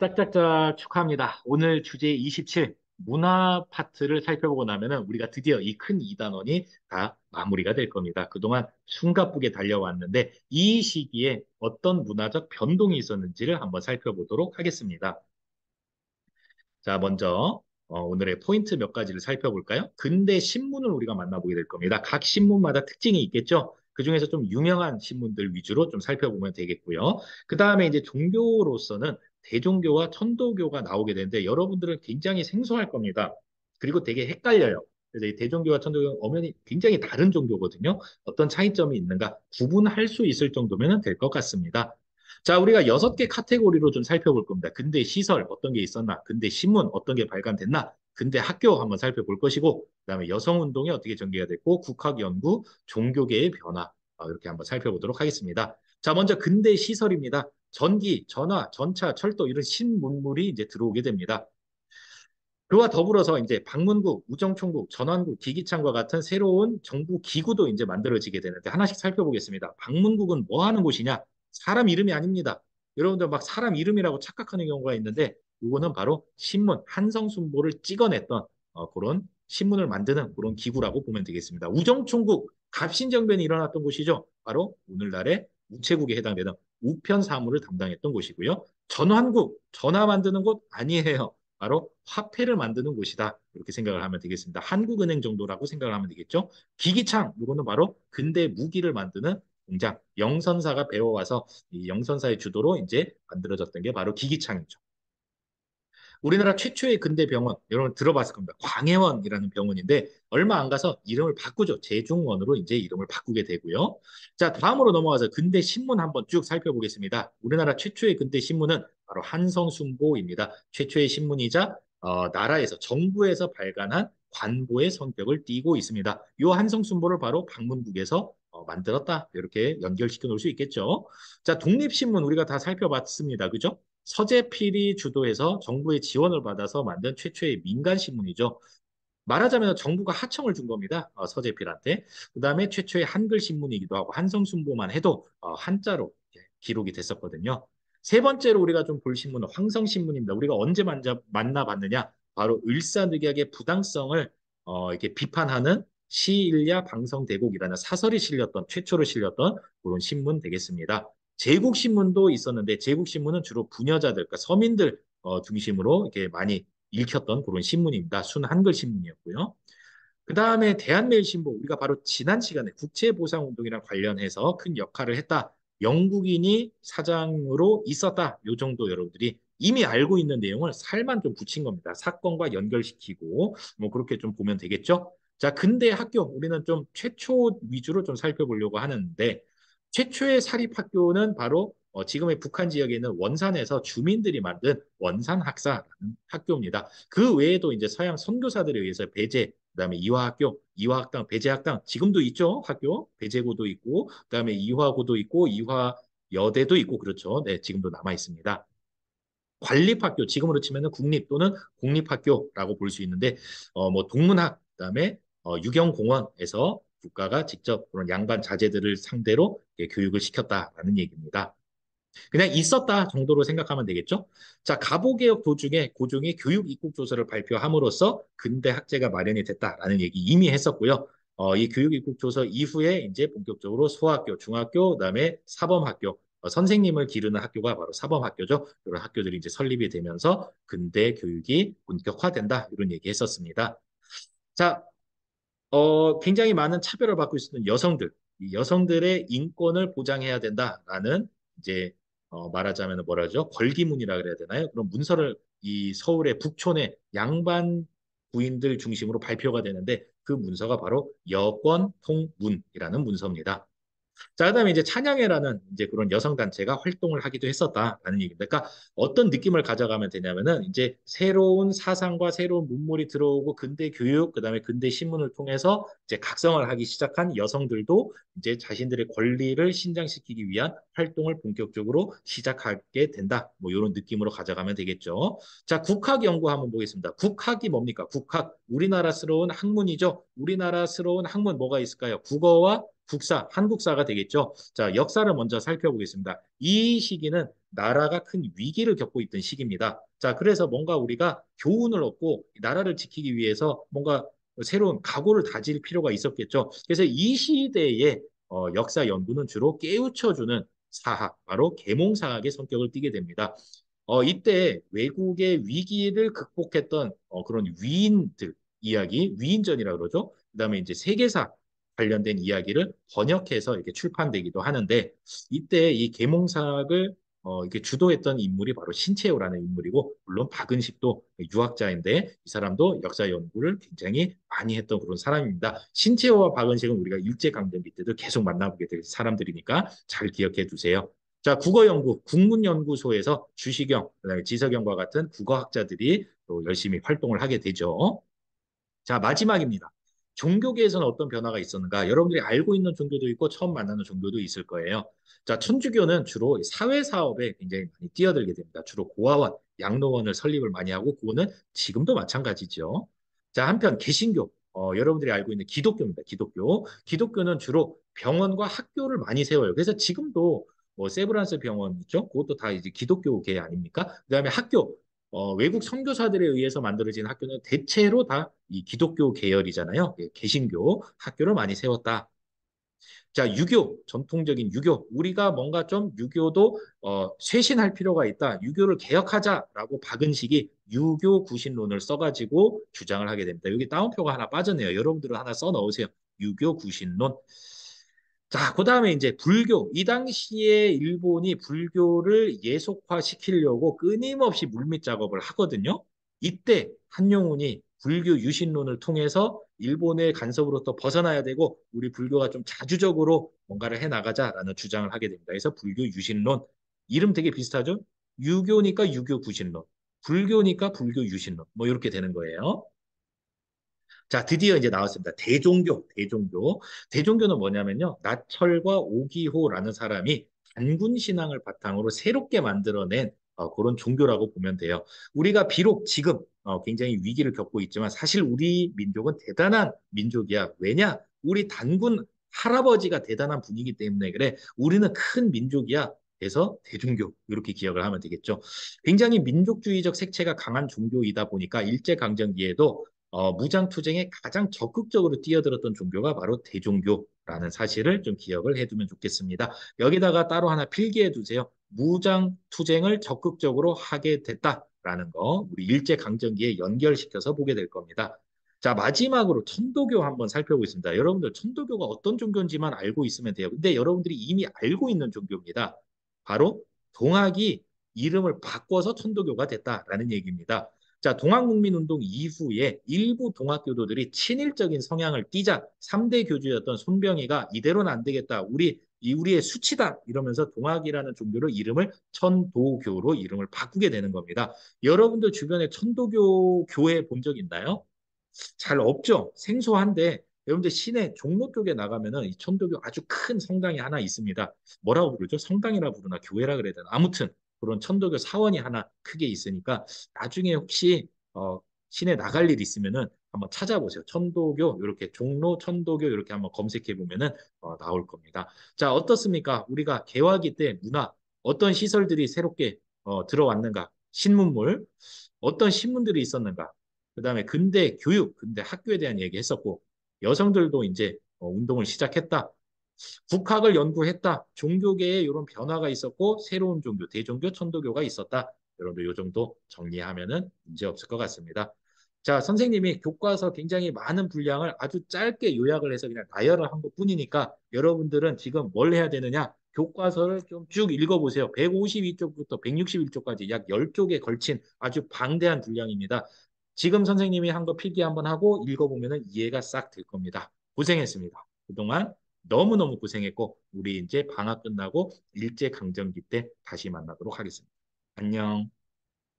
짝짝짝 축하합니다. 오늘 주제 27 문화 파트를 살펴보고 나면은 우리가 드디어 이 큰 2단원이 다 마무리가 될 겁니다. 그동안 숨가쁘게 달려왔는데 이 시기에 어떤 문화적 변동이 있었는지를 한번 살펴보도록 하겠습니다. 자, 먼저 오늘의 포인트 몇 가지를 살펴볼까요? 근대 신문을 우리가 만나보게 될 겁니다. 각 신문마다 특징이 있겠죠? 그중에서 좀 유명한 신문들 위주로 좀 살펴보면 되겠고요. 그 다음에 이제 종교로서는 대종교와 천도교가 나오게 되는데 여러분들은 굉장히 생소할 겁니다. 그리고 되게 헷갈려요. 그래서 이 대종교와 천도교는 엄연히 굉장히 다른 종교거든요. 어떤 차이점이 있는가 구분할 수 있을 정도면 될 것 같습니다. 자, 우리가 6개 카테고리로 좀 살펴볼 겁니다. 근대 시설 어떤 게 있었나? 근대 신문 어떤 게 발간됐나? 근대 학교 한번 살펴볼 것이고, 그다음에 여성운동이 어떻게 전개가 됐고, 국학연구, 종교계의 변화 이렇게 한번 살펴보도록 하겠습니다. 자, 먼저 근대 시설입니다. 전기, 전화, 전차, 철도 이런 신문물이 이제 들어오게 됩니다. 그와 더불어서 이제 방문국, 우정총국, 전환국, 기기창과 같은 새로운 정부 기구도 이제 만들어지게 되는데 하나씩 살펴보겠습니다. 방문국은 뭐 하는 곳이냐? 사람 이름이 아닙니다. 여러분들 막 사람 이름이라고 착각하는 경우가 있는데 이거는 바로 신문, 한성순보를 찍어냈던 그런 신문을 만드는 그런 기구라고 보면 되겠습니다. 우정총국, 갑신정변이 일어났던 곳이죠. 바로 오늘날의 우체국에 해당되는 우편 사무를 담당했던 곳이고요. 전환국, 전화 만드는 곳 아니에요. 바로 화폐를 만드는 곳이다. 이렇게 생각을 하면 되겠습니다. 한국은행 정도라고 생각을 하면 되겠죠. 기기창, 이거는 바로 근대 무기를 만드는 공장, 영선사가 배워와서 이 영선사의 주도로 이제 만들어졌던 게 바로 기기창이죠. 우리나라 최초의 근대 병원, 여러분 들어봤을 겁니다. 광해원이라는 병원인데 얼마 안 가서 이름을 바꾸죠. 제중원으로 이제 이름을 바꾸게 되고요. 자, 다음으로 넘어가서 근대 신문 한번 쭉 살펴보겠습니다. 우리나라 최초의 근대 신문은 바로 한성순보입니다. 최초의 신문이자 나라에서 정부에서 발간한 관보의 성격을 띠고 있습니다. 이 한성순보를 바로 방문국에서 만들었다. 이렇게 연결시켜 놓을 수 있겠죠. 자, 독립신문 우리가 다 살펴봤습니다. 그죠? 서재필이 주도해서 정부의 지원을 받아서 만든 최초의 민간 신문이죠. 말하자면 정부가 하청을 준 겁니다. 서재필한테. 그다음에 최초의 한글 신문이기도 하고 한성순보만 해도 한자로 기록이 됐었거든요. 세 번째로 우리가 좀 볼 신문은 황성신문입니다. 우리가 언제 만나봤느냐? 바로 을사늑약의 부당성을 이렇게 비판하는 시일야 방성대곡이라는 사설이 실렸던 최초로 실렸던 그런 신문 되겠습니다. 제국신문도 있었는데 제국신문은 주로 부녀자들, 그러니까 서민들 중심으로 이렇게 많이 읽혔던 그런 신문입니다. 순 한글 신문이었고요. 그 다음에 대한매일신보, 우리가 바로 지난 시간에 국채보상운동이랑 관련해서 큰 역할을 했다. 영국인이 사장으로 있었다. 요 정도 여러분들이 이미 알고 있는 내용을 살만 좀 붙인 겁니다. 사건과 연결시키고 뭐 그렇게 좀 보면 되겠죠. 자, 근대 학교 우리는 좀 최초 위주로 좀 살펴보려고 하는데 최초의 사립학교는 바로 지금의 북한 지역에 있는 원산에서 주민들이 만든 원산학사라는 학교입니다. 그 외에도 이제 서양 선교사들에 의해서 배제, 그다음에 이화학교, 이화학당, 배제학당 지금도 있죠. 학교 배제고도 있고, 그다음에 이화고도 있고, 이화여대도 있고 그렇죠. 네, 지금도 남아 있습니다. 관립학교, 지금으로 치면은 국립 또는 공립학교라고 볼 수 있는데, 뭐 동문학, 그다음에 유경공원에서 국가가 직접 그런 양반 자제들을 상대로 교육을 시켰다라는 얘기입니다. 그냥 있었다 정도로 생각하면 되겠죠. 자, 갑오개혁 도중에 고종이 교육 입국 조서를 발표함으로써 근대 학제가 마련이 됐다라는 얘기 이미 했었고요. 이 교육 입국 조서 이후에 이제 본격적으로 소학교, 중학교, 그다음에 사범학교, 선생님을 기르는 학교가 바로 사범학교죠. 이런 학교들이 이제 설립이 되면서 근대 교육이 본격화된다 이런 얘기했었습니다. 자, 굉장히 많은 차별을 받고 있었던 여성들, 이 여성들의 인권을 보장해야 된다라는 이제 말하자면 뭐라죠? 걸기문이라 그래야 되나요? 그런 문서를 이 서울의 북촌의 양반 부인들 중심으로 발표가 되는데 그 문서가 바로 여권통문이라는 문서입니다. 자, 그다음에 이제 찬양회라는 이제 그런 여성 단체가 활동을 하기도 했었다라는 얘기입니다. 그러니까 어떤 느낌을 가져가면 되냐면은 이제 새로운 사상과 새로운 문물이 들어오고 근대 교육, 그다음에 근대 신문을 통해서 이제 각성을 하기 시작한 여성들도 이제 자신들의 권리를 신장시키기 위한 활동을 본격적으로 시작하게 된다. 뭐 이런 느낌으로 가져가면 되겠죠. 자, 국학 연구 한번 보겠습니다. 국학이 뭡니까? 국학, 우리나라스러운 학문이죠. 우리나라스러운 학문 뭐가 있을까요? 국어와 국사, 한국사가 되겠죠. 자, 역사를 먼저 살펴보겠습니다. 이 시기는 나라가 큰 위기를 겪고 있던 시기입니다. 자, 그래서 뭔가 우리가 교훈을 얻고 나라를 지키기 위해서 뭔가 새로운 각오를 다질 필요가 있었겠죠. 그래서 이 시대의 역사 연구는 주로 깨우쳐주는 사학, 바로 계몽사학의 성격을 띠게 됩니다. 이때 외국의 위기를 극복했던 그런 위인들 이야기, 위인전이라고 그러죠. 그다음에 이제 세계사 관련된 이야기를 번역해서 이렇게 출판되기도 하는데 이때 이 계몽사학을 이렇게 주도했던 인물이 바로 신채호라는 인물이고 물론 박은식도 유학자인데 이 사람도 역사 연구를 굉장히 많이 했던 그런 사람입니다. 신채호와 박은식은 우리가 일제강점기 때도 계속 만나보게 될 사람들이니까 잘 기억해 두세요. 자, 국어연구, 국문연구소에서 주시경, 그다음에 지석영과 같은 국어학자들이 또 열심히 활동을 하게 되죠. 자, 마지막입니다. 종교계에서는 어떤 변화가 있었는가? 여러분들이 알고 있는 종교도 있고 처음 만나는 종교도 있을 거예요. 자, 천주교는 주로 사회 사업에 굉장히 많이 뛰어들게 됩니다. 주로 고아원, 양로원을 설립을 많이 하고 그거는 지금도 마찬가지죠. 자, 한편 개신교, 여러분들이 알고 있는 기독교입니다. 기독교. 기독교는 주로 병원과 학교를 많이 세워요. 그래서 지금도 뭐 세브란스 병원 있죠? 그것도 다 이제 기독교계 아닙니까? 그다음에 학교, 외국 선교사들에 의해서 만들어진 학교는 대체로 다 이 기독교 계열이잖아요. 예, 개신교 학교를 많이 세웠다. 자, 유교, 전통적인 유교. 우리가 뭔가 좀 유교도 쇄신할 필요가 있다. 유교를 개혁하자라고 박은식이 유교 구신론을 써가지고 주장을 하게 됩니다. 여기 따옴표가 하나 빠졌네요. 여러분들은 하나 써 넣으세요. 유교 구신론. 자, 그 다음에 이제 불교. 이 당시에 일본이 불교를 예속화시키려고 끊임없이 물밑 작업을 하거든요. 이때 한용운이 불교 유신론을 통해서 일본의 간섭으로부터 벗어나야 되고 우리 불교가 좀 자주적으로 뭔가를 해나가자라는 주장을 하게 됩니다. 그래서 불교 유신론. 이름 되게 비슷하죠? 유교니까 유교 구신론. 불교니까 불교 유신론. 뭐 이렇게 되는 거예요. 자, 드디어 이제 나왔습니다. 대종교, 대종교. 대종교는 뭐냐면요. 나철과 오기호라는 사람이 단군 신앙을 바탕으로 새롭게 만들어낸 그런 종교라고 보면 돼요. 우리가 비록 지금 굉장히 위기를 겪고 있지만 사실 우리 민족은 대단한 민족이야. 왜냐? 우리 단군 할아버지가 대단한 분이기 때문에 그래. 우리는 큰 민족이야. 그래서 대종교 이렇게 기억을 하면 되겠죠. 굉장히 민족주의적 색채가 강한 종교이다 보니까 일제강점기에도 무장투쟁에 가장 적극적으로 뛰어들었던 종교가 바로 대종교라는 사실을 좀 기억을 해두면 좋겠습니다. 여기다가 따로 하나 필기해 두세요. 무장투쟁을 적극적으로 하게 됐다라는 거 우리 일제강점기에 연결시켜서 보게 될 겁니다. 자, 마지막으로 천도교 한번 살펴보겠습니다. 여러분들 천도교가 어떤 종교인지만 알고 있으면 돼요. 근데 여러분들이 이미 알고 있는 종교입니다. 바로 동학이 이름을 바꿔서 천도교가 됐다라는 얘기입니다. 자, 동학국민운동 이후에 일부 동학교도들이 친일적인 성향을 띠자 3대 교주였던 손병희가 이대로는 안 되겠다. 우리의 수치다. 이러면서 동학이라는 종교를 이름을 천도교로 이름을 바꾸게 되는 겁니다. 여러분들 주변에 천도교 교회 본 적 있나요? 잘 없죠. 생소한데 여러분들 시내 종로 쪽에 나가면은 이 천도교 아주 큰 성당이 하나 있습니다. 뭐라고 부르죠? 성당이라 부르나 교회라 그래야 되나? 아무튼 그런 천도교 사원이 하나 크게 있으니까 나중에 혹시 시내 나갈 일 있으면은 한번 찾아보세요. 천도교 이렇게 종로 천도교 이렇게 한번 검색해 보면은 나올 겁니다. 자, 어떻습니까? 우리가 개화기 때 문화 어떤 시설들이 새롭게 들어왔는가? 신문물 어떤 신문들이 있었는가? 그다음에 근대 교육, 근대 학교에 대한 얘기 했었고 여성들도 이제 운동을 시작했다. 국학을 연구했다. 종교계에 이런 변화가 있었고 새로운 종교, 대종교, 천도교가 있었다. 여러분들 이 정도 정리하면은 문제 없을 것 같습니다. 자, 선생님이 교과서 굉장히 많은 분량을 아주 짧게 요약을 해서 그냥 나열을 한 것뿐이니까 여러분들은 지금 뭘 해야 되느냐? 교과서를 좀 쭉 읽어보세요. 152쪽부터 161쪽까지 약 10쪽에 걸친 아주 방대한 분량입니다. 지금 선생님이 한 거 필기 한번 하고 읽어보면 이해가 싹 될 겁니다. 고생했습니다. 그동안 너무너무 고생했고 우리 이제 방학 끝나고 일제강점기 때 다시 만나도록 하겠습니다. 안녕.